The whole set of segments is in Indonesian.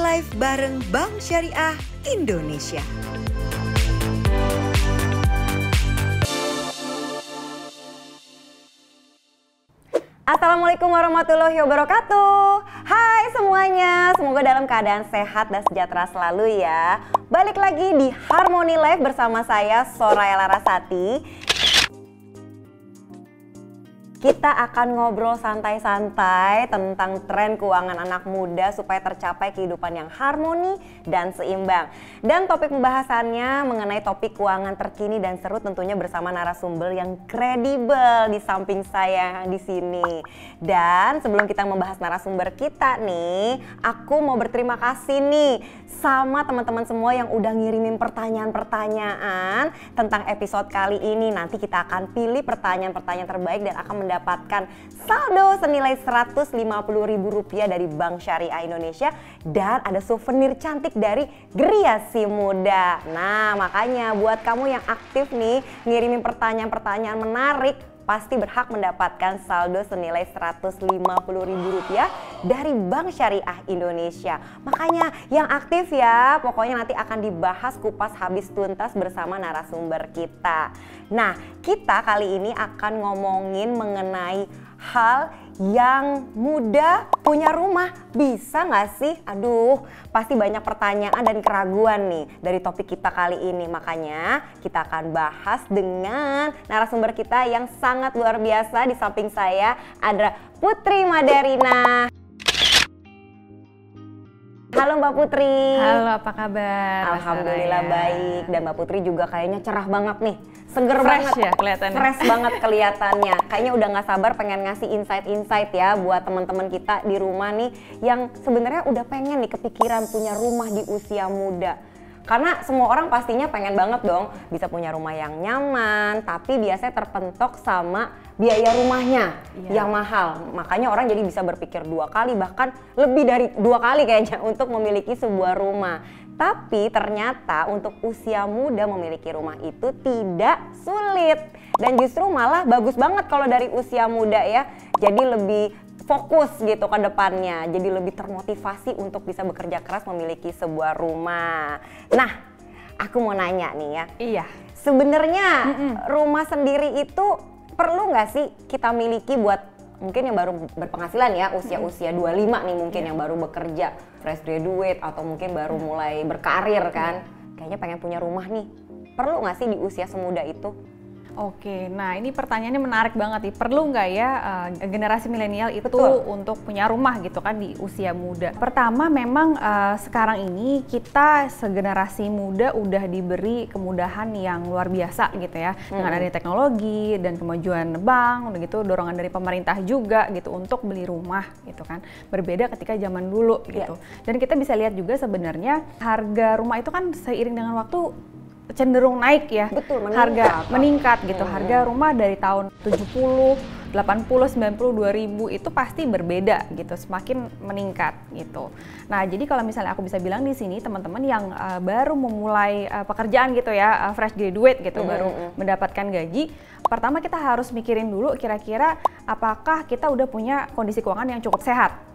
Live bareng Bank Syariah Indonesia. Assalamualaikum warahmatullahi wabarakatuh. Hai semuanya, semoga dalam keadaan sehat dan sejahtera selalu ya. Balik lagi di Harmony Live bersama saya Soraya Larasati. Kita akan ngobrol santai-santai tentang tren keuangan anak muda supaya tercapai kehidupan yang harmoni dan seimbang. Dan topik pembahasannya mengenai topik keuangan terkini dan seru tentunya bersama narasumber yang kredibel di samping saya di sini. Dan sebelum kita membahas narasumber kita nih, aku mau berterima kasih nih sama teman-teman semua yang udah ngirimin pertanyaan-pertanyaan tentang episode kali ini. Nanti kita akan pilih pertanyaan-pertanyaan terbaik dan akan mendapatkan saldo senilai Rp150.000 dari Bank Syariah Indonesia dan ada souvenir cantik dari Gria Si Muda. Nah, makanya buat kamu yang aktif nih ngirimin pertanyaan-pertanyaan menarik, pasti berhak mendapatkan saldo senilai Rp150.000 dari Bank Syariah Indonesia. Makanya yang aktif ya, pokoknya nanti akan dibahas kupas habis tuntas bersama narasumber kita. Nah, kita kali ini akan ngomongin mengenai hal yang muda punya rumah, bisa nggak sih? Aduh, pasti banyak pertanyaan dan keraguan nih dari topik kita kali ini. Makanya kita akan bahas dengan narasumber kita yang sangat luar biasa. Di samping saya ada Putri Madarina. Halo Mbak Putri. Halo, apa kabar? Alhamdulillah baik. Dan Mbak Putri juga kayaknya cerah banget nih. Seger fresh banget ya kelihatannya. Fresh banget kelihatannya. Kayaknya udah nggak sabar pengen ngasih insight-insight ya buat teman-teman kita di rumah nih yang sebenarnya udah pengen nih kepikiran punya rumah di usia muda. Karena semua orang pastinya pengen banget dong bisa punya rumah yang nyaman, tapi biasanya terpentok sama biaya rumahnya yang mahal. Makanya orang jadi bisa berpikir 2 kali, bahkan lebih dari 2 kali kayaknya untuk memiliki sebuah rumah. Tapi ternyata untuk usia muda memiliki rumah itu tidak sulit. Dan justru malah bagus banget kalau dari usia muda ya. Jadi lebih fokus gitu ke depannya. Jadi lebih termotivasi untuk bisa bekerja keras memiliki sebuah rumah. Nah, aku mau nanya nih ya. Iya. Sebenarnya rumah sendiri itu perlu nggak sih kita miliki buat mungkin yang baru berpenghasilan ya, usia-usia 25 nih mungkin yang baru bekerja, fresh graduate atau mungkin baru mulai berkarir kan. Kayaknya pengen punya rumah nih. Perlu nggak sih di usia semuda itu? Oke, nah ini pertanyaannya menarik banget nih. Perlu nggak ya generasi milenial itu untuk punya rumah gitu kan di usia muda? Pertama memang sekarang ini kita segenerasi muda udah diberi kemudahan yang luar biasa gitu ya. Dengan adanya teknologi dan kemajuan bank, udah gitu dorongan dari pemerintah juga gitu untuk beli rumah gitu kan. Berbeda ketika zaman dulu gitu. Dan kita bisa lihat juga sebenarnya harga rumah itu kan seiring dengan waktu cenderung naik ya. Betul, harga meningkat gitu. Harga rumah dari tahun 70, 80, 90, 2000 itu pasti berbeda gitu, semakin meningkat gitu. Nah, jadi kalau misalnya aku bisa bilang di sini teman-teman yang baru memulai pekerjaan gitu ya, fresh graduate gitu, baru mendapatkan gaji, pertama kita harus mikirin dulu kira-kira apakah kita udah punya kondisi keuangan yang cukup sehat.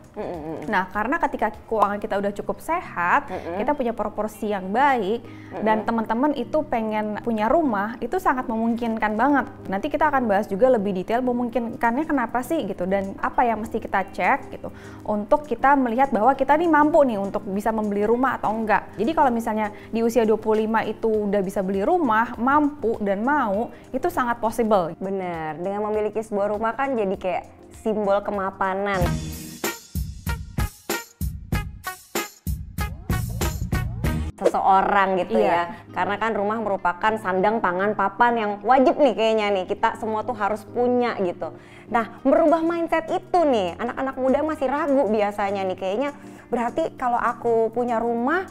Nah, karena ketika keuangan kita udah cukup sehat, kita punya proporsi yang baik, dan teman-teman itu pengen punya rumah, itu sangat memungkinkan banget. Nanti kita akan bahas juga lebih detail memungkinkannya kenapa sih gitu, dan apa yang mesti kita cek gitu, untuk kita melihat bahwa kita nih mampu nih untuk bisa membeli rumah atau enggak. Jadi kalau misalnya di usia 25 itu udah bisa beli rumah, mampu dan mau, itu sangat possible. Bener, dengan memiliki sebuah rumah kan jadi kayak simbol kemapanan. Seseorang gitu ya, karena kan rumah merupakan sandang, pangan, papan yang wajib nih kayaknya nih kita semua tuh harus punya gitu. Nah, merubah mindset itu nih anak-anak muda masih ragu biasanya nih, kayaknya berarti kalau aku punya rumah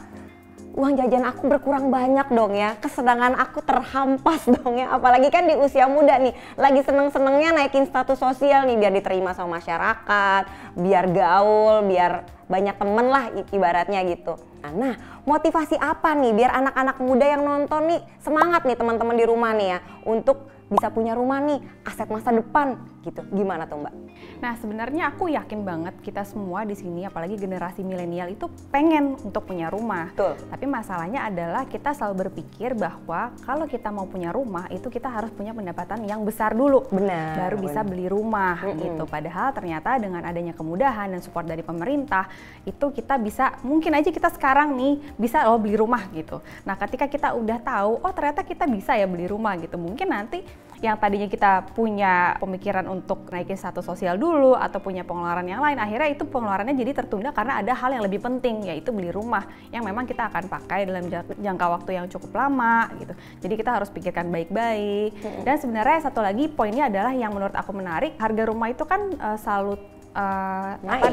uang jajan aku berkurang banyak dong ya, kesenangan aku terhampas dong ya, apalagi kan di usia muda nih lagi seneng-senengnya naikin status sosial nih biar diterima sama masyarakat, biar gaul, biar banyak temen lah ibaratnya gitu. Nah, motivasi apa nih biar anak-anak muda yang nonton nih semangat nih teman-teman di rumah nih ya untuk bisa punya rumah nih, aset masa depan gitu. Gimana tuh Mbak? Nah, sebenarnya aku yakin banget kita semua di sini, apalagi generasi milenial itu pengen untuk punya rumah. Betul. Tapi masalahnya adalah kita selalu berpikir bahwa kalau kita mau punya rumah itu kita harus punya pendapatan yang besar dulu. Benar. Baru bisa beli rumah gitu. Padahal ternyata dengan adanya kemudahan dan support dari pemerintah itu kita bisa, mungkin aja kita sekarang nih bisa beli rumah gitu. Nah, ketika kita udah tahu, oh ternyata kita bisa ya beli rumah gitu. Mungkin nanti yang tadinya kita punya pemikiran untuk naikin status sosial dulu atau punya pengeluaran yang lain, akhirnya itu pengeluarannya jadi tertunda karena ada hal yang lebih penting, yaitu beli rumah yang memang kita akan pakai dalam jangka waktu yang cukup lama gitu. Jadi kita harus pikirkan baik-baik. Dan sebenarnya satu lagi poinnya adalah yang menurut aku menarik, harga rumah itu kan selalu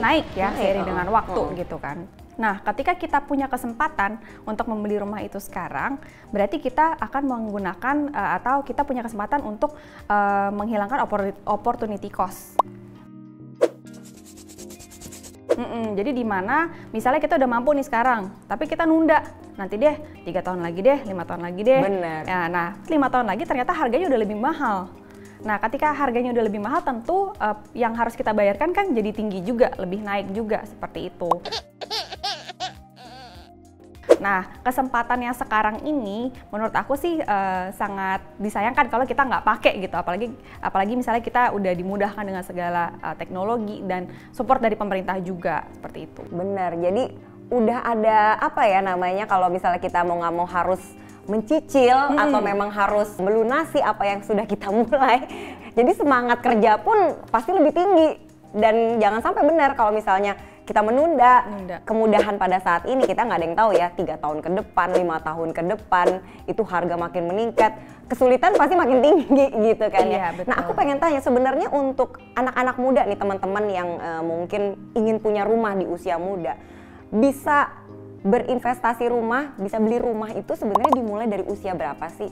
naik ya seiring dengan waktu gitu kan. Nah, ketika kita punya kesempatan untuk membeli rumah itu sekarang, berarti kita akan menggunakan atau kita punya kesempatan untuk menghilangkan opportunity cost. Jadi di mana misalnya kita udah mampu nih sekarang, tapi kita nunda, nanti deh 3 tahun lagi deh, 5 tahun lagi deh. Benar. Ya, nah 5 tahun lagi ternyata harganya udah lebih mahal. Nah, ketika harganya udah lebih mahal, tentu yang harus kita bayarkan kan jadi tinggi juga, lebih naik juga seperti itu. Nah, kesempatan yang sekarang ini menurut aku sih sangat disayangkan kalau kita nggak pakai gitu, apalagi misalnya kita udah dimudahkan dengan segala teknologi dan support dari pemerintah juga, seperti itu. Benar, jadi udah ada apa ya namanya, kalau misalnya kita mau nggak mau harus mencicil atau memang harus melunasi apa yang sudah kita mulai, jadi semangat kerja pun pasti lebih tinggi. Dan jangan sampai benar kalau misalnya kita menunda kemudahan pada saat ini, kita nggak ada yang tahu ya 3 tahun ke depan, 5 tahun ke depan itu harga makin meningkat, kesulitan pasti makin tinggi gitu kan ya. Betul. Nah, aku pengen tanya sebenarnya untuk anak-anak muda nih, teman-teman yang mungkin ingin punya rumah di usia muda, bisa berinvestasi rumah, bisa beli rumah itu sebenarnya dimulai dari usia berapa sih?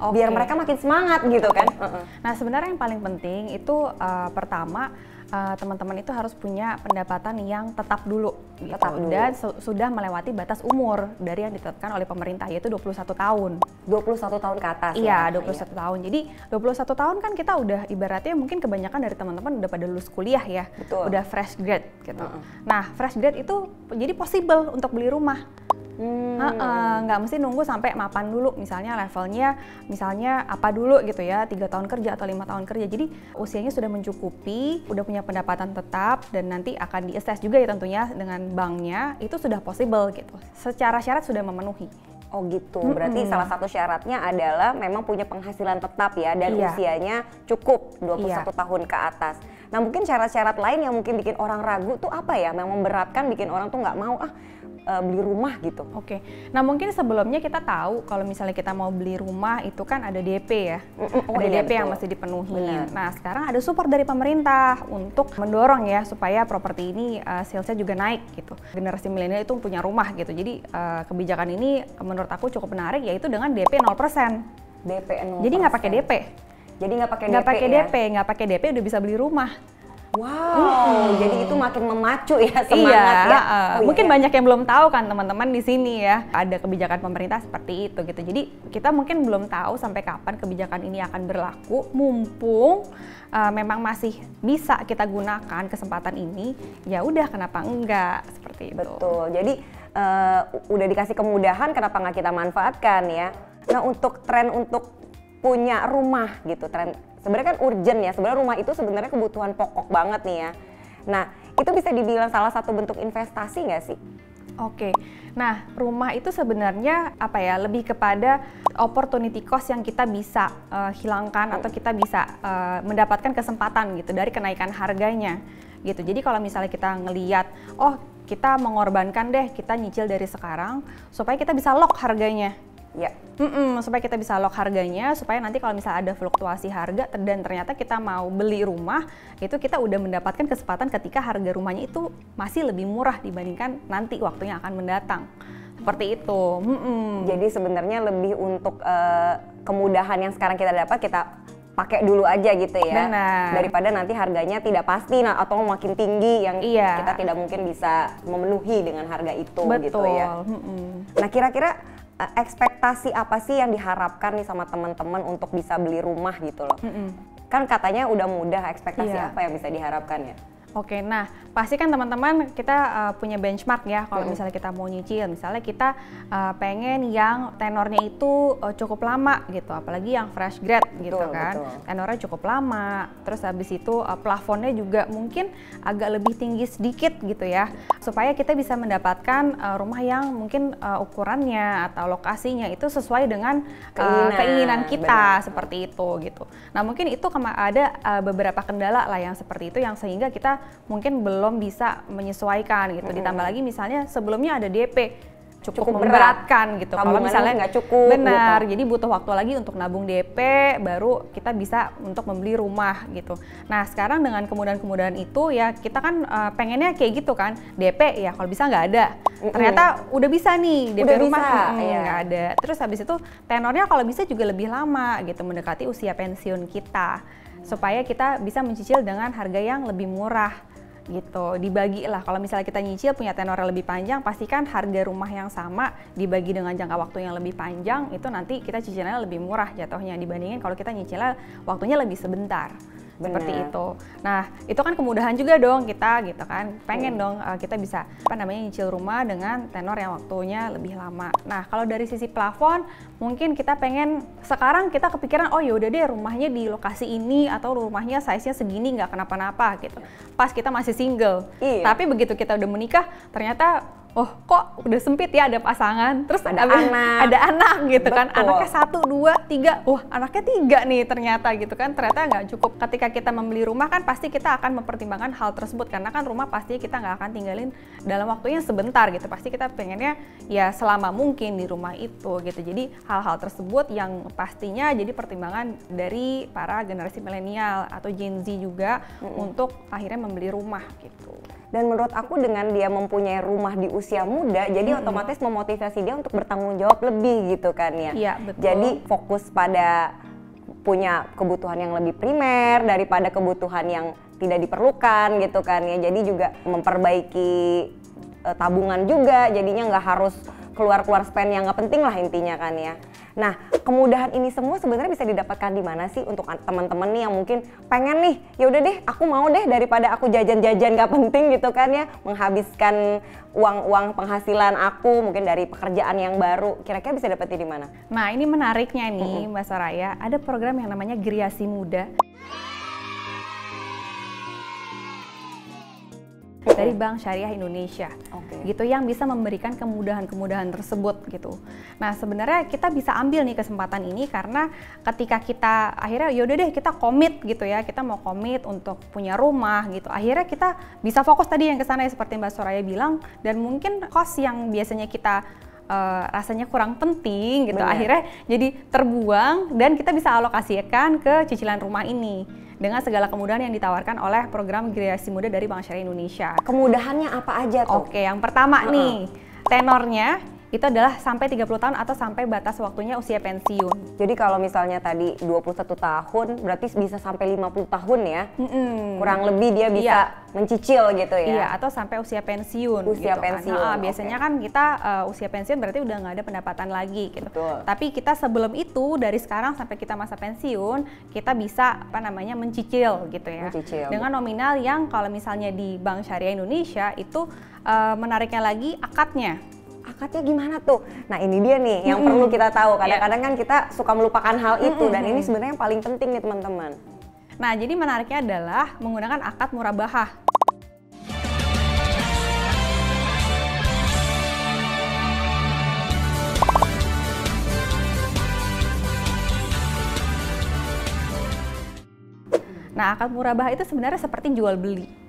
Biar mereka makin semangat gitu kan. Nah, sebenarnya yang paling penting itu pertama teman-teman itu harus punya pendapatan yang tetap dulu gitu. Dan sudah melewati batas umur dari yang ditetapkan oleh pemerintah, yaitu 21 tahun. 21 tahun ke atas. Iya, 21 tahun. Jadi 21 tahun kan kita udah ibaratnya mungkin kebanyakan dari teman-teman udah pada lulus kuliah ya. Betul. Udah fresh grade gitu. Nah, fresh grade itu jadi possible untuk beli rumah. Nggak mesti nunggu sampai mapan dulu, misalnya levelnya misalnya apa dulu gitu ya, 3 tahun kerja atau 5 tahun kerja. Jadi usianya sudah mencukupi, udah punya pendapatan tetap, dan nanti akan di-assess juga ya tentunya dengan banknya, itu sudah possible gitu. Secara syarat sudah memenuhi. Oh gitu, berarti salah satu syaratnya adalah memang punya penghasilan tetap ya, dan usianya cukup 21 tahun ke atas. Nah, mungkin syarat-syarat lain yang mungkin bikin orang ragu tuh apa ya, yang memberatkan bikin orang tuh nggak mau beli rumah gitu. Oke. Nah, mungkin sebelumnya kita tahu kalau misalnya kita mau beli rumah itu kan ada DP ya. Ada DP yang mesti dipenuhi. Benar. Nah, sekarang ada support dari pemerintah untuk mendorong ya supaya properti ini salesnya juga naik gitu. Generasi milenial itu punya rumah gitu. Jadi kebijakan ini menurut aku cukup menarik, yaitu dengan DP 0%. DP 0%. Jadi nggak pakai DP. Jadi nggak pakai nggak pakai DP udah bisa beli rumah. Wow, jadi itu makin memacu ya semangat ya. Mungkin banyak yang belum tahu kan teman-teman di sini ya, ada kebijakan pemerintah seperti itu gitu. Jadi kita mungkin belum tahu sampai kapan kebijakan ini akan berlaku. Mumpung memang masih bisa kita gunakan kesempatan ini, ya udah kenapa enggak, seperti itu. Betul. Jadi udah dikasih kemudahan, kenapa nggak kita manfaatkan ya. Nah, untuk tren untuk punya rumah gitu, tren sebenarnya kan urgent ya, sebenarnya rumah itu sebenarnya kebutuhan pokok banget nih ya. Nah, itu bisa dibilang salah satu bentuk investasi nggak sih? Oke, nah rumah itu sebenarnya apa ya, lebih kepada opportunity cost yang kita bisa hilangkan atau kita bisa mendapatkan kesempatan gitu dari kenaikan harganya gitu. Jadi kalau misalnya kita ngelihat, oh kita mengorbankan deh, kita nyicil dari sekarang supaya kita bisa lock harganya. Ya. Supaya kita bisa lock harganya, supaya nanti kalau misalnya ada fluktuasi harga dan ternyata kita mau beli rumah, itu kita udah mendapatkan kesempatan ketika harga rumahnya itu masih lebih murah dibandingkan nanti waktunya akan mendatang. Seperti itu. Jadi sebenarnya lebih untuk kemudahan yang sekarang kita dapat, kita pakai dulu aja gitu ya. Benar. Daripada nanti harganya tidak pasti atau makin tinggi yang kita tidak mungkin bisa memenuhi dengan harga itu. Betul. Gitu ya. Nah, kira-kira ekspektasi apa sih yang diharapkan nih sama teman-teman untuk bisa beli rumah gitu loh? Kan katanya udah mudah, ekspektasi Iya. apa yang bisa diharapkan ya? Oke, nah pasti kan teman-teman kita punya benchmark ya kalau misalnya kita mau nyicil. Misalnya kita pengen yang tenornya itu cukup lama gitu, apalagi yang fresh grad gitu kan. Betul. Tenornya cukup lama, terus habis itu plafonnya juga mungkin agak lebih tinggi sedikit gitu ya. Supaya kita bisa mendapatkan rumah yang mungkin ukurannya atau lokasinya itu sesuai dengan keinginan kita, seperti itu gitu. Nah mungkin itu ada beberapa kendala lah yang seperti itu yang sehingga kita mungkin belum bisa menyesuaikan gitu. Ditambah lagi misalnya sebelumnya ada DP cukup memberatkan gitu. Kalau misalnya nggak cukup, benar, gitu. jadi butuh waktu lagi untuk nabung DP baru kita bisa untuk membeli rumah gitu. Nah sekarang dengan kemudahan-kemudahan itu ya kita kan pengennya kayak gitu kan, DP ya kalau bisa nggak ada. Ternyata udah bisa nih DP udah rumah iya. nggak ada. Terus habis itu tenornya kalau bisa juga lebih lama gitu, mendekati usia pensiun kita. Supaya kita bisa mencicil dengan harga yang lebih murah gitu. Dibagi lah, kalau misalnya kita nyicil punya tenor yang lebih panjang, pastikan harga rumah yang sama dibagi dengan jangka waktu yang lebih panjang, itu nanti kita cicilannya lebih murah jatuhnya dibandingin kalau kita nyicilnya waktunya lebih sebentar. Seperti itu. Nah, itu kan kemudahan juga dong kita gitu kan. Pengen dong kita bisa nyicil rumah dengan tenor yang waktunya lebih lama. Nah, kalau dari sisi plafon mungkin kita pengen sekarang kita kepikiran oh yaudah deh rumahnya di lokasi ini atau rumahnya size-nya segini nggak kenapa-napa gitu. Pas kita masih single. Iya. Tapi begitu kita udah menikah ternyata oh kok udah sempit ya ada pasangan, terus ada anak gitu. Betul. Kan anaknya 1, 2, 3, wah anaknya 3 nih ternyata gitu kan, ternyata nggak cukup. Ketika kita membeli rumah kan pasti kita akan mempertimbangkan hal tersebut karena kan rumah pasti kita nggak akan tinggalin dalam waktunya sebentar gitu, pasti kita pengennya ya selama mungkin di rumah itu gitu. Jadi hal-hal tersebut yang pastinya jadi pertimbangan dari para generasi milenial atau Gen Z juga untuk akhirnya membeli rumah gitu. Dan menurut aku dengan dia mempunyai rumah di usia muda, jadi otomatis memotivasi dia untuk bertanggung jawab lebih gitu kan ya. Iya, betul. Jadi fokus pada punya kebutuhan yang lebih primer daripada kebutuhan yang tidak diperlukan gitu kan ya. Jadi juga memperbaiki tabungan juga, jadinya nggak harus keluar-keluar spend yang nggak penting lah intinya kan ya. Nah, kemudahan ini semua sebenarnya bisa didapatkan di mana sih untuk teman-teman nih yang mungkin pengen nih, ya udah deh, aku mau deh daripada aku jajan-jajan nggak penting gitu kan ya, menghabiskan uang-uang penghasilan aku mungkin dari pekerjaan yang baru, kira-kira bisa dapetin di mana? Nah, ini menariknya nih, Mbak Soraya, ada program yang namanya Geriasi Muda. Dari Bank Syariah Indonesia, gitu yang bisa memberikan kemudahan-kemudahan tersebut gitu. Nah sebenarnya kita bisa ambil nih kesempatan ini karena ketika kita akhirnya yaudah deh kita komit gitu ya, kita mau komit untuk punya rumah gitu. Akhirnya kita bisa fokus tadi yang kesana ya, seperti Mbak Soraya bilang, dan mungkin cost yang biasanya kita rasanya kurang penting gitu, akhirnya jadi terbuang dan kita bisa alokasikan ke cicilan rumah ini dengan segala kemudahan yang ditawarkan oleh program Geriasi Muda dari Bank Syariah Indonesia. Kemudahannya apa aja tuh? Oke, yang pertama nih, tenornya itu adalah sampai 30 tahun atau sampai batas waktunya usia pensiun. Jadi kalau misalnya tadi 21 tahun, berarti bisa sampai 50 tahun ya? Kurang lebih dia bisa mencicil gitu ya? Iya, atau sampai usia pensiun. Usia gitu pensiun, kan. Biasanya kan kita usia pensiun berarti udah nggak ada pendapatan lagi gitu. Betul. Tapi kita sebelum itu, dari sekarang sampai kita masa pensiun, kita bisa mencicil gitu ya. Mencicil. Dengan nominal yang kalau misalnya di Bank Syariah Indonesia itu menariknya lagi akadnya. Akadnya gimana tuh? Nah ini dia nih yang perlu kita tahu. Kadang-kadang kan kita suka melupakan hal itu dan ini sebenarnya yang paling penting nih teman-teman. Nah jadi menariknya adalah menggunakan akad murabahah. Nah akad murabahah itu sebenarnya seperti jual beli.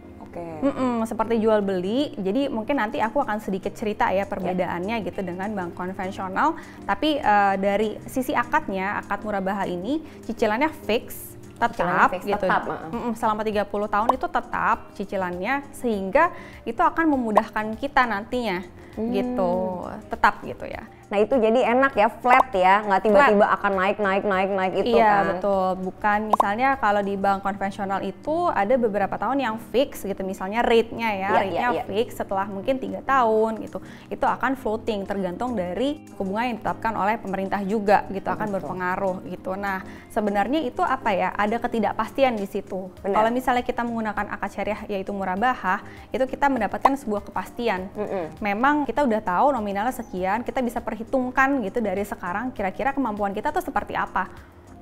Seperti jual beli, jadi mungkin nanti aku akan sedikit cerita ya perbedaannya gitu dengan bank konvensional. Tapi dari sisi akadnya, akad murabahah ini cicilannya fix, tetap gitu. Selama 30 tahun itu tetap cicilannya, sehingga itu akan memudahkan kita nantinya gitu, tetap gitu ya. Nah itu jadi enak ya, flat ya, nggak tiba-tiba akan naik itu iya, kan. betul. Bukan misalnya kalau di bank konvensional itu ada beberapa tahun yang fix gitu, misalnya rate-nya ya, rate-nya fix setelah mungkin 3 tahun gitu. Itu akan floating tergantung dari suku bunga yang ditetapkan oleh pemerintah juga gitu, akan berpengaruh gitu. Nah, sebenarnya itu apa ya? Ada ketidakpastian di situ. Kalau misalnya kita menggunakan akad syariah yaitu murabahah, itu kita mendapatkan sebuah kepastian. Memang kita udah tahu nominalnya sekian, kita bisa perhitungkan gitu dari sekarang kira-kira kemampuan kita tuh seperti apa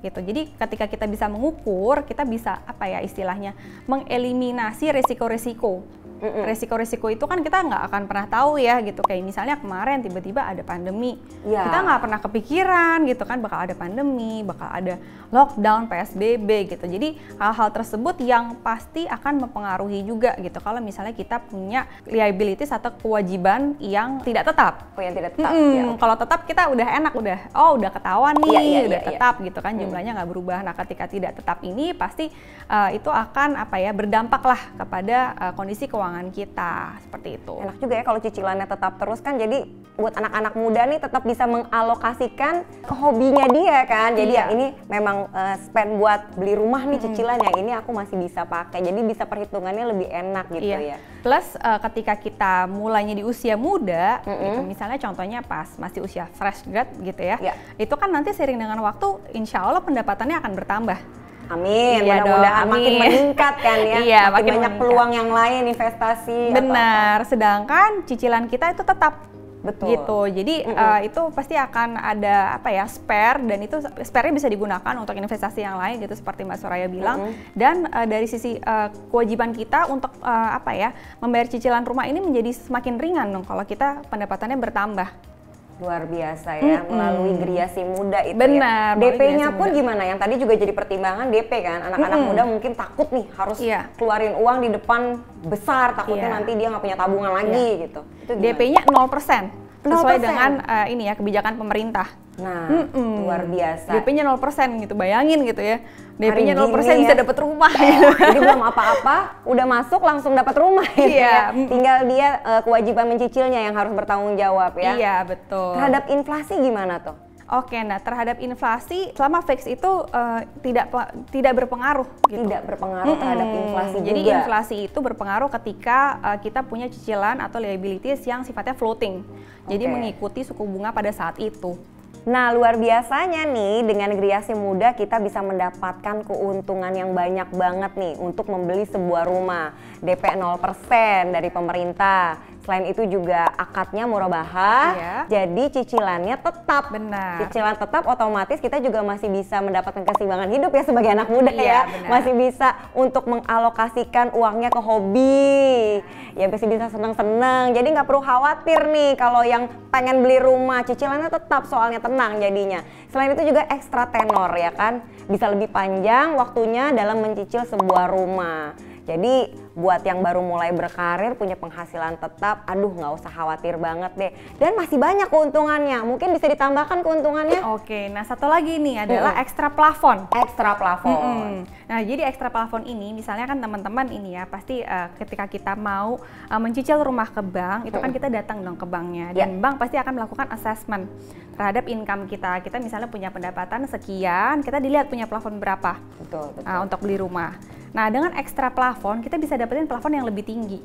gitu. Jadi ketika kita bisa mengukur, kita bisa apa ya istilahnya, mengeliminasi resiko-resiko. Resiko-resiko itu kan kita nggak akan pernah tahu ya gitu, kayak misalnya kemarin tiba-tiba ada pandemi, kita nggak pernah kepikiran gitu kan bakal ada pandemi, bakal ada lockdown, PSBB gitu. Jadi hal-hal tersebut yang pasti akan mempengaruhi juga gitu kalau misalnya kita punya liabilities atau kewajiban yang tidak tetap. Yang tidak tetap. Kalau tetap kita udah enak, udah ketahuan nih, udah tetap gitu kan, jumlahnya nggak berubah. Nah ketika tidak tetap ini pasti itu akan apa ya berdampak lah kepada kondisi keuangan kita, seperti itu. Enak juga ya kalau cicilannya tetap terus kan, jadi buat anak-anak muda nih tetap bisa mengalokasikan ke hobinya dia kan. Jadi yang ini memang spend buat beli rumah nih, cicilan yang ini aku masih bisa pakai, jadi bisa perhitungannya lebih enak gitu ya. Plus ketika kita mulainya di usia muda gitu, misalnya contohnya pas masih usia fresh grad gitu ya, itu kan nanti seiring dengan waktu insya Allah pendapatannya akan bertambah. Amin, mudah-mudahan makin meningkat kan ya, makin banyak peluang yang lain, investasi. Benar, sedangkan cicilan kita itu tetap. Betul. Gitu, jadi itu pasti akan ada apa ya spare, dan itu spare-nya bisa digunakan untuk investasi yang lain gitu seperti Mbak Soraya bilang. Dan dari sisi kewajiban kita untuk apa ya membayar cicilan rumah ini menjadi semakin ringan dong kalau kita pendapatannya bertambah. Luar biasa ya, melalui Griasi Muda itu. Benar, ya. DP-nya pun gimana? Yang tadi juga jadi pertimbangan DP kan, anak-anak muda mungkin takut nih harus keluarin uang di depan besar, takutnya nanti dia nggak punya tabungan lagi gitu. DP-nya 0%. Sesuai dengan ini ya kebijakan pemerintah. Nah, luar biasa. DP-nya 0% gitu, bayangin gitu ya. DP-nya 0% bisa dapat rumah. Jadi belum apa-apa, udah masuk langsung dapat rumah gitu ya. Tinggal dia kewajiban mencicilnya yang harus bertanggung jawab ya. Iya, betul. Terhadap inflasi gimana tuh? Oke, nah terhadap inflasi selama fix itu tidak berpengaruh gitu. Tidak berpengaruh terhadap inflasi juga. Jadi inflasi itu berpengaruh ketika kita punya cicilan atau liabilities yang sifatnya floating. Jadi mengikuti suku bunga pada saat itu. Nah, luar biasanya nih dengan Griasi Muda kita bisa mendapatkan keuntungan yang banyak banget nih untuk membeli sebuah rumah. DP 0% dari pemerintah. Selain itu juga akadnya murabahah, jadi cicilannya tetap. Benar. Cicilan tetap otomatis kita juga masih bisa mendapatkan keseimbangan hidup ya sebagai anak muda ya. Benar. Masih bisa untuk mengalokasikan uangnya ke hobi. Ya masih bisa senang-senang. Jadi nggak perlu khawatir nih kalau yang pengen beli rumah, cicilannya tetap soalnya tenang jadinya. Selain itu juga ekstra tenor ya kan. Bisa lebih panjang waktunya dalam mencicil sebuah rumah. Jadi buat yang baru mulai berkarir punya penghasilan tetap, aduh nggak usah khawatir banget deh. Dan masih banyak keuntungannya, mungkin bisa ditambahkan keuntungannya. Oke, nah satu lagi nih adalah ekstra plafon. Ekstra plafon. Nah jadi ekstra plafon ini misalnya kan teman-teman ini ya pasti ketika kita mau mencicil rumah ke bank, itu kan kita datang dong ke banknya. Dan bank pasti akan melakukan assessment terhadap income kita. Kita misalnya punya pendapatan sekian, kita dilihat punya plafon berapa untuk beli rumah. Nah dengan ekstra plafon kita bisa dapetin plafon yang lebih tinggi.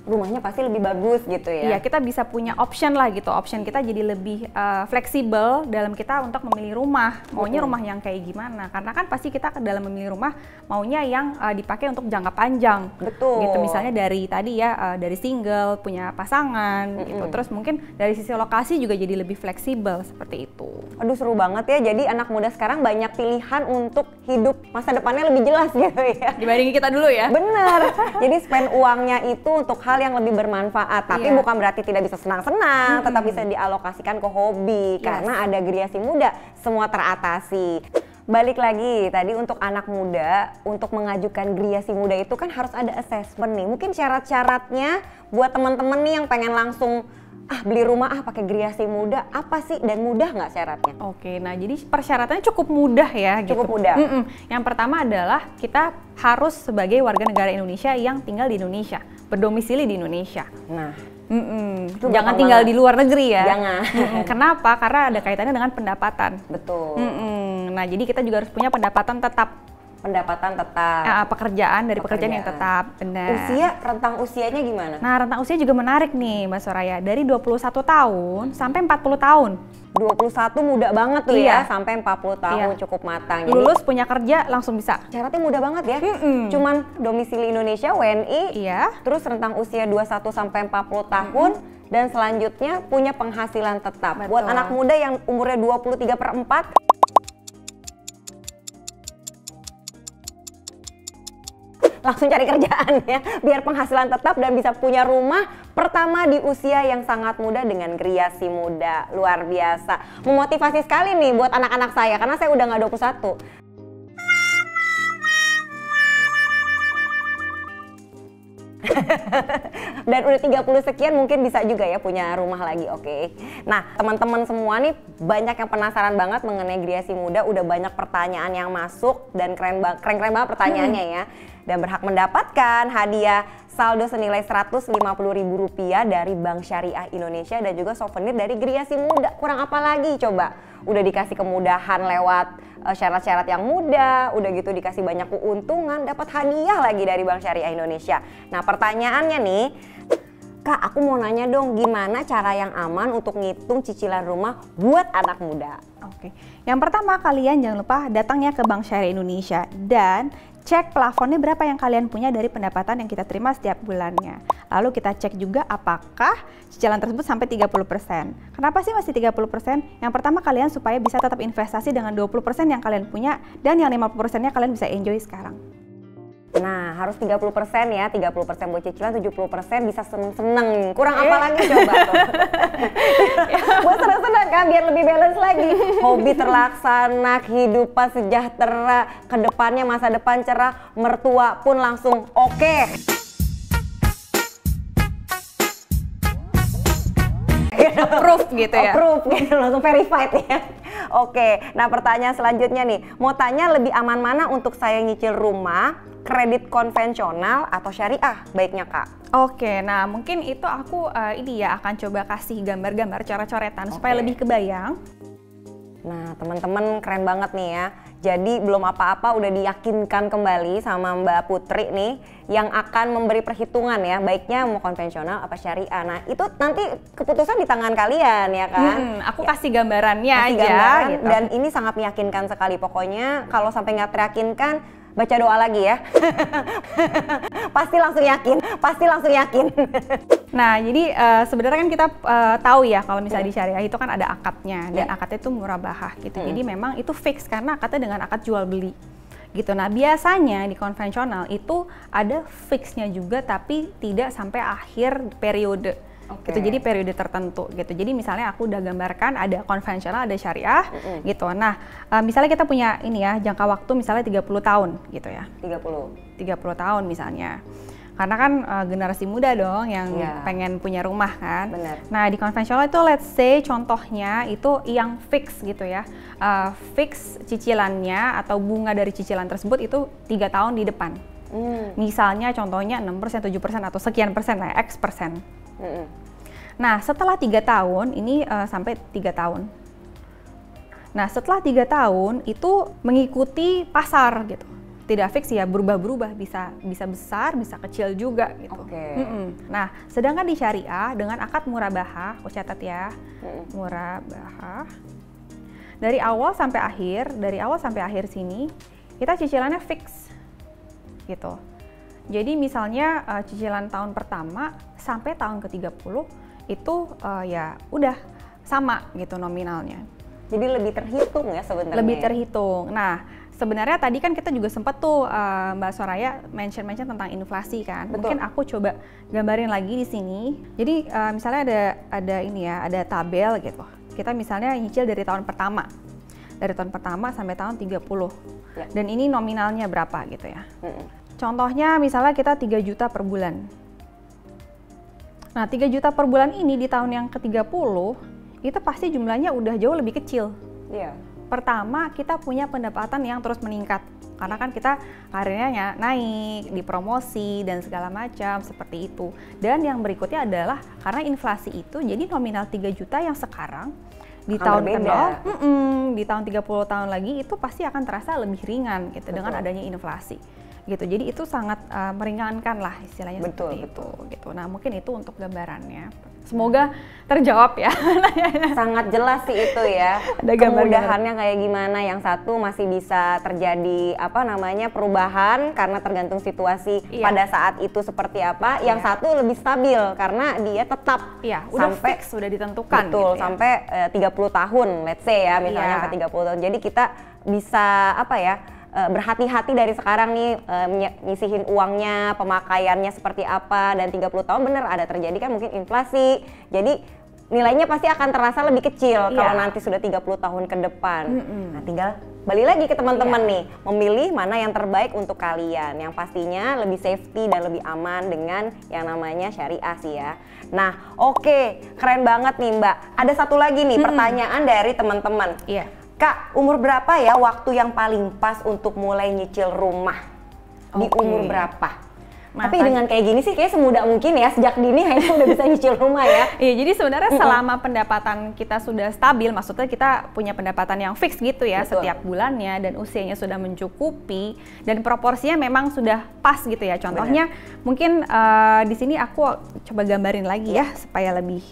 Rumahnya pasti lebih bagus gitu ya. Iya, kita bisa punya option lah gitu. Option kita jadi lebih fleksibel dalam kita untuk memilih rumah. Maunya rumah yang kayak gimana? Karena kan pasti kita dalam memilih rumah maunya yang dipakai untuk jangka panjang. Betul. Gitu misalnya dari tadi ya dari single punya pasangan gitu. Terus mungkin dari sisi lokasi juga jadi lebih fleksibel seperti itu. Aduh seru banget ya. Jadi anak muda sekarang banyak pilihan untuk hidup masa depannya lebih jelas gitu ya. Dibandingin kita dulu ya. Bener. Jadi spend uangnya itu untuk hal yang lebih bermanfaat, tapi bukan berarti tidak bisa senang-senang, tetap bisa dialokasikan ke hobi karena ada Griasi Muda, semua teratasi. Balik lagi tadi untuk anak muda, untuk mengajukan Griasi Muda itu kan harus ada assessment nih. Mungkin syarat-syaratnya buat teman-teman nih yang pengen langsung beli rumah pakai Griasi Muda apa sih dan mudah nggak syaratnya? Oke, nah jadi persyaratannya cukup mudah ya. Cukup mudah. Yang pertama adalah kita harus sebagai warga negara Indonesia yang tinggal di Indonesia, berdomisili di Indonesia. Nah, Jangan tinggal di luar negeri ya. Jangan. Kenapa? Karena ada kaitannya dengan pendapatan. Betul. Nah, jadi kita juga harus punya pendapatan tetap. Pendapatan tetap. Pekerjaan dari pekerjaan yang tetap. Benar. Rentang usianya gimana? Nah, rentang usia juga menarik nih, Mbak Soraya. Dari 21 tahun sampai 40 tahun. 21 muda banget tuh ya, sampai 40 tahun cukup matang. Jadi, lulus punya kerja langsung bisa. Syaratnya mudah banget ya. Cuman domisili Indonesia, WNI. Terus rentang usia 21 sampai 40 tahun. Dan selanjutnya punya penghasilan tetap. Betul. Buat anak muda yang umurnya 23/4. Langsung cari kerjaan ya, biar penghasilan tetap dan bisa punya rumah pertama di usia yang sangat muda dengan Griasi Muda. Luar biasa, memotivasi sekali nih buat anak-anak saya, karena saya udah nggak 21. Dan udah 30 sekian mungkin bisa juga ya punya rumah lagi, oke. Nah, teman-teman semua nih banyak yang penasaran banget mengenai Griasi Muda, udah banyak pertanyaan yang masuk dan keren banget pertanyaannya ya. Dan berhak mendapatkan hadiah saldo senilai Rp150.000 dari Bank Syariah Indonesia dan juga souvenir dari Griasi Muda. Kurang apa lagi coba? Udah dikasih kemudahan lewat syarat-syarat yang mudah, udah gitu dikasih banyak keuntungan, dapat hadiah lagi dari Bank Syariah Indonesia. Nah, pertanyaannya nih, Kak, aku mau nanya dong, gimana cara yang aman untuk ngitung cicilan rumah buat anak muda? Oke, yang pertama kalian jangan lupa datangnya ke Bank Syariah Indonesia dan cek plafonnya berapa yang kalian punya dari pendapatan yang kita terima setiap bulannya. Lalu kita cek juga apakah cicilan tersebut sampai 30%. Kenapa sih masih 30%? Yang pertama kalian supaya bisa tetap investasi dengan 20% yang kalian punya dan yang 50%-nya kalian bisa enjoy sekarang. Nah, harus 30% ya, 30% buat cicilan, 70% bisa seneng-seneng. Kurang apa lagi coba tuh? Buat seneng-seneng kan, biar lebih balance lagi. Hobi terlaksana, kehidupan sejahtera, kedepannya masa depan cerah, mertua pun langsung oke. Approve gitu ya? Approve gitu, langsung verified ya. Oke, nah pertanyaan selanjutnya nih, mau tanya lebih aman mana untuk saya nyicil rumah, kredit konvensional atau syariah baiknya Kak? Oke, nah mungkin itu aku akan coba kasih gambar-gambar coret-coretan supaya lebih kebayang. Nah teman-teman keren banget nih ya. Jadi belum apa-apa udah diyakinkan kembali sama Mbak Putri nih yang akan memberi perhitungan ya, baiknya mau konvensional apa syariah. Nah itu nanti keputusan di tangan kalian ya kan. Aku kasih gambarannya kasih aja gambaran, gitu. Dan ini sangat meyakinkan sekali. Pokoknya kalau sampai nggak teryakinkan, baca doa lagi ya. Pasti langsung yakin. Nah, jadi sebenarnya kan kita tahu ya kalau misalnya di syariah itu kan ada akadnya dan akadnya itu murabahah gitu. Jadi memang itu fix karena akadnya dengan akad jual beli gitu. Nah, biasanya di konvensional itu ada fixnya juga tapi tidak sampai akhir periode. Gitu, jadi periode tertentu gitu. Jadi misalnya aku udah gambarkan ada konvensional, ada syariah gitu. Nah, misalnya kita punya ini ya jangka waktu misalnya 30 tahun gitu ya. 30 tahun misalnya. Karena kan generasi muda dong yang pengen punya rumah kan. Bener. Nah, di konvensional itu let's say contohnya itu yang fix gitu ya. Fix cicilannya atau bunga dari cicilan tersebut itu 3 tahun di depan. Misalnya contohnya 6%, 7% atau sekian persen lah, X persen. Nah, setelah 3 tahun, ini sampai 3 tahun. Nah, setelah 3 tahun itu mengikuti pasar gitu. Tidak fix ya, berubah-berubah, bisa besar, bisa kecil juga gitu. Nah, sedangkan di syariah dengan akad murabahah, aku catat ya, murabahah. Dari awal sampai akhir sini, kita cicilannya fix gitu. Jadi misalnya cicilan tahun pertama sampai tahun ke-30 itu ya udah sama gitu nominalnya. Jadi lebih terhitung ya sebenarnya. Lebih terhitung. Nah, sebenarnya tadi kan kita juga sempat tuh Mbak Soraya mention tentang inflasi kan. Betul. Mungkin aku coba gambarin lagi di sini. Jadi misalnya ada ini ya, ada tabel gitu. Kita misalnya nyicil dari tahun pertama. Dari tahun pertama sampai tahun 30. Ya. Dan ini nominalnya berapa gitu ya. Contohnya misalnya kita 3 juta per bulan. Nah, 3 juta per bulan ini di tahun yang ke-30 itu pasti jumlahnya udah jauh lebih kecil. Iya. Pertama, kita punya pendapatan yang terus meningkat. Karena kan kita karirnya naik, dipromosi, dan segala macam seperti itu. Dan yang berikutnya adalah karena inflasi itu, jadi nominal 3 juta yang sekarang di tahun di tahun 30 tahun lagi itu pasti akan terasa lebih ringan gitu. Betul. Dengan adanya inflasi gitu. Jadi itu sangat meringankan lah istilahnya. Seperti itu gitu. Nah, mungkin itu untuk gambarannya. Semoga terjawab ya. Sangat jelas sih itu ya. Kemudahannya kayak gimana. Yang satu masih bisa terjadi perubahan karena tergantung situasi pada saat itu seperti apa. Yang satu lebih stabil karena dia tetap udah fix, sudah ditentukan. Betul, gitu sampai 30 tahun let's say ya, misalnya sampai 30 tahun. Jadi kita bisa berhati-hati dari sekarang nih, nyisihin uangnya, pemakaiannya seperti apa, dan 30 tahun bener ada terjadi kan mungkin inflasi, jadi nilainya pasti akan terasa lebih kecil kalau nanti sudah 30 tahun ke depan. Nah, tinggal balik lagi ke teman-teman nih, memilih mana yang terbaik untuk kalian, yang pastinya lebih safety dan lebih aman dengan yang namanya syariah sih ya. Nah, oke, keren banget nih Mbak. Ada satu lagi nih pertanyaan dari teman-teman. Kak, umur berapa ya waktu yang paling pas untuk mulai nyicil rumah? Di umur berapa? Tapi dengan kayak gini sih kayak semudah mungkin ya, sejak dini kayaknya udah bisa nyicil rumah ya. Iya, jadi sebenarnya selama pendapatan kita sudah stabil, maksudnya kita punya pendapatan yang fix gitu ya. Betul. Setiap bulannya, dan usianya sudah mencukupi, dan proporsinya memang sudah pas gitu ya. Contohnya mungkin di sini aku coba gambarin lagi ya supaya lebih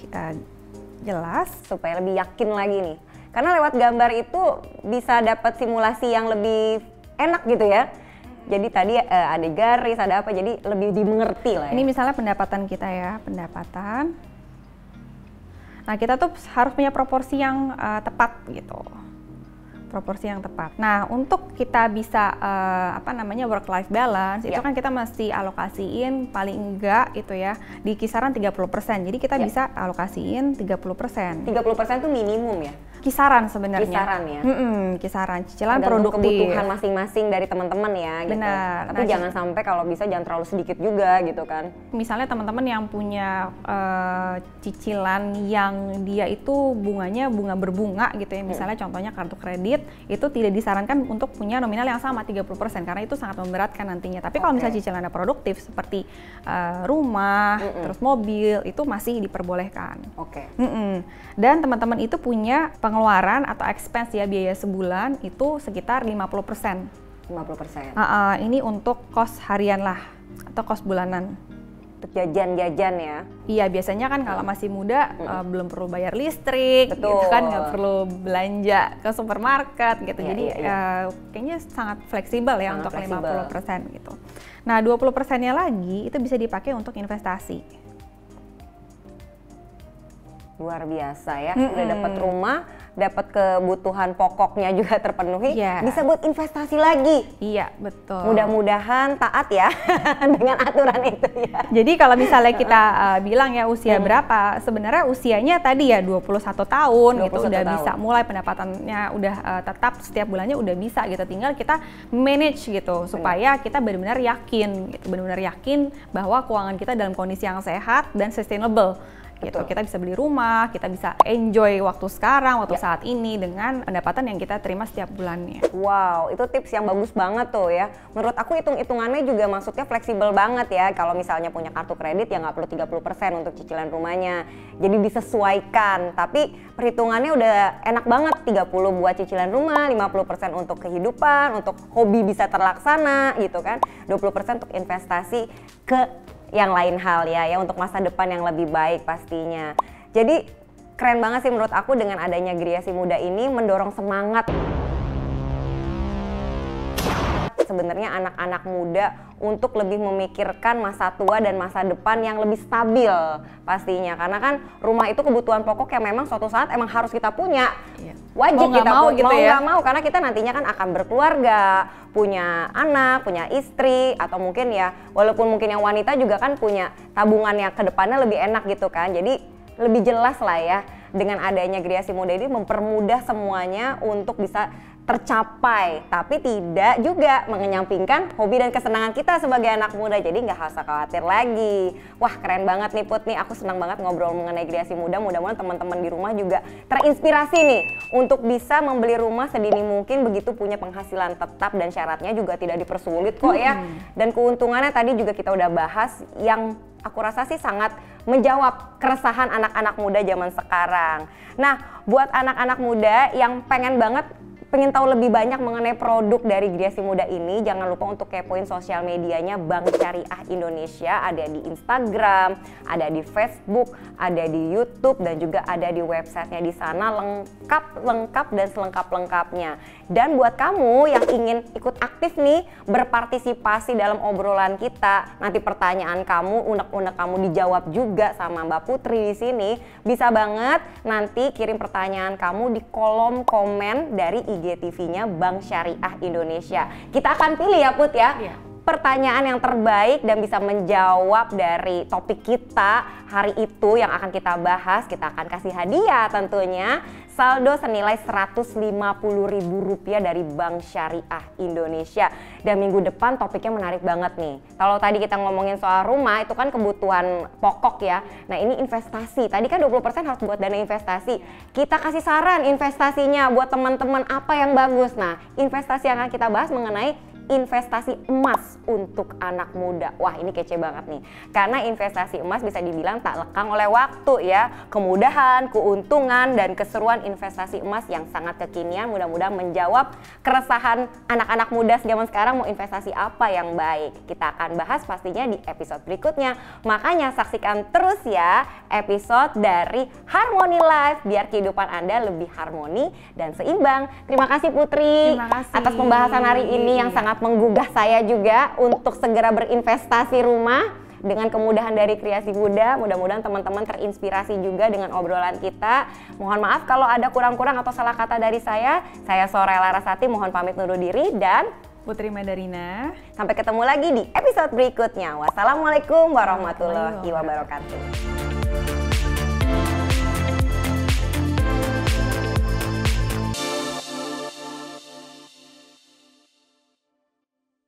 jelas. Supaya lebih yakin lagi nih. Karena lewat gambar itu bisa dapat simulasi yang lebih enak gitu ya. Jadi tadi ada garis, ada apa, jadi lebih dimengerti lah ya. Ini misalnya pendapatan kita ya, pendapatan. Nah, kita tuh harus punya proporsi yang tepat gitu. Proporsi yang tepat. Nah, untuk kita bisa work life balance, itu kan kita mesti alokasiin paling enggak itu ya di kisaran 30%. Jadi kita bisa alokasiin 30%. 30% itu minimum ya? Kisaran sebenarnya. Kisaran ya? Kisaran cicilan produktif. Kebutuhan masing-masing dari teman-teman ya gitu. Benar. Tapi jangan sampai, kalau bisa jangan terlalu sedikit juga gitu kan. Misalnya teman-teman yang punya cicilan yang dia itu bunganya bunga berbunga gitu ya. Misalnya contohnya kartu kredit, itu tidak disarankan untuk punya nominal yang sama 30% karena itu sangat memberatkan nantinya. Tapi kalau misalnya cicilannya produktif seperti rumah, terus mobil, itu masih diperbolehkan. Dan teman-teman itu punya pengeluaran atau expense ya, biaya sebulan itu sekitar 50%. 50%. Ini untuk kos harian lah atau kos bulanan. Untuk jajan-jajan ya? Iya, biasanya kan kalau masih muda belum perlu bayar listrik, gitu kan, nggak perlu belanja ke supermarket gitu. Jadi kayaknya sangat fleksibel ya untuk 50% gitu. Nah, 20%-nya lagi itu bisa dipakai untuk investasi. Luar biasa ya, udah dapat rumah, dapat kebutuhan pokoknya juga terpenuhi, bisa buat investasi lagi. Iya, betul. Mudah-mudahan taat ya dengan aturan itu ya. Jadi kalau misalnya kita bilang ya usia berapa, sebenarnya usianya tadi ya 21 tahun gitu udah bisa mulai pendapatannya udah tetap setiap bulannya udah bisa gitu. Tinggal kita manage gitu supaya kita benar-benar yakin gitu, benar-benar yakin bahwa keuangan kita dalam kondisi yang sehat dan sustainable. Gitu. Kita bisa beli rumah, kita bisa enjoy waktu sekarang, waktu saat ini dengan pendapatan yang kita terima setiap bulannya. Wow, itu tips yang bagus banget tuh ya. Menurut aku hitung-hitungannya juga maksudnya fleksibel banget ya. Kalau misalnya punya kartu kredit ya nggak perlu 30% untuk cicilan rumahnya. Jadi disesuaikan, tapi perhitungannya udah enak banget. 30 buat cicilan rumah, 50% untuk kehidupan, untuk hobi bisa terlaksana gitu kan. 20% untuk investasi ke yang lain hal ya untuk masa depan yang lebih baik pastinya. Jadi keren banget sih menurut aku dengan adanya Geriasi Muda ini mendorong semangat sebenarnya anak-anak muda untuk lebih memikirkan masa tua dan masa depan yang lebih stabil pastinya. Karena kan rumah itu kebutuhan pokok yang memang suatu saat emang harus kita punya. Wajib kita mau gitu ya. Nggak mau karena kita nantinya kan akan berkeluarga, punya anak, punya istri, atau mungkin ya walaupun mungkin yang wanita juga kan punya tabungan yang ke depannya lebih enak gitu kan. Jadi lebih jelas lah ya dengan adanya Geriasi Muda ini mempermudah semuanya untuk bisa tercapai, tapi tidak juga mengenyampingkan hobi dan kesenangan kita sebagai anak muda. Jadi nggak usah khawatir lagi. Wah, keren banget nih Put nih, aku senang banget ngobrol mengenai kreasi muda. Mudah-mudahan teman-teman di rumah juga terinspirasi nih untuk bisa membeli rumah sedini mungkin, begitu punya penghasilan tetap dan syaratnya juga tidak dipersulit kok ya. Dan keuntungannya tadi juga kita udah bahas yang aku rasa sih sangat menjawab keresahan anak-anak muda zaman sekarang. Nah, buat anak-anak muda yang pengen tahu lebih banyak mengenai produk dari Kreasi Muda ini, jangan lupa untuk kepoin sosial medianya Bank Syariah Indonesia. Ada di Instagram, ada di Facebook, ada di YouTube, dan juga ada di websitenya. Di sana lengkap dan selengkap-lengkapnya. Dan buat kamu yang ingin ikut aktif nih, berpartisipasi dalam obrolan kita, nanti pertanyaan kamu, unek-unek kamu dijawab juga sama Mbak Putri di sini, bisa banget nanti kirim pertanyaan kamu di kolom komen dari IGTV-nya Bank Syariah Indonesia. Kita akan pilih ya Put ya, pertanyaan yang terbaik dan bisa menjawab dari topik kita hari itu yang akan kita bahas. Kita akan kasih hadiah tentunya, saldo senilai Rp150.000 dari Bank Syariah Indonesia. Dan minggu depan topiknya menarik banget nih. Kalau tadi kita ngomongin soal rumah, itu kan kebutuhan pokok ya. Nah ini investasi, tadi kan 20% harus buat dana investasi. Kita kasih saran investasinya buat teman-teman apa yang bagus. Nah investasi yang akan kita bahas mengenai investasi emas untuk anak muda. Wah ini kece banget nih, karena investasi emas bisa dibilang tak lekang oleh waktu ya. Kemudahan, keuntungan, dan keseruan investasi emas yang sangat kekinian mudah-mudahan menjawab keresahan anak-anak muda zaman sekarang mau investasi apa yang baik. Kita akan bahas pastinya di episode berikutnya. Makanya saksikan terus ya episode dari Harmoni Life biar kehidupan Anda lebih harmoni dan seimbang. Terima kasih Putri atas pembahasan hari ini yang sangat menggugah saya juga untuk segera berinvestasi rumah dengan kemudahan dari Kreasi Muda. Mudah-mudahan teman-teman terinspirasi juga dengan obrolan kita. Mohon maaf kalau ada kurang-kurang atau salah kata dari saya. Saya Soraya Larasati, mohon pamit undur diri dan Putri Mandarina. Sampai ketemu lagi di episode berikutnya. Wassalamualaikum warahmatullahi wabarakatuh.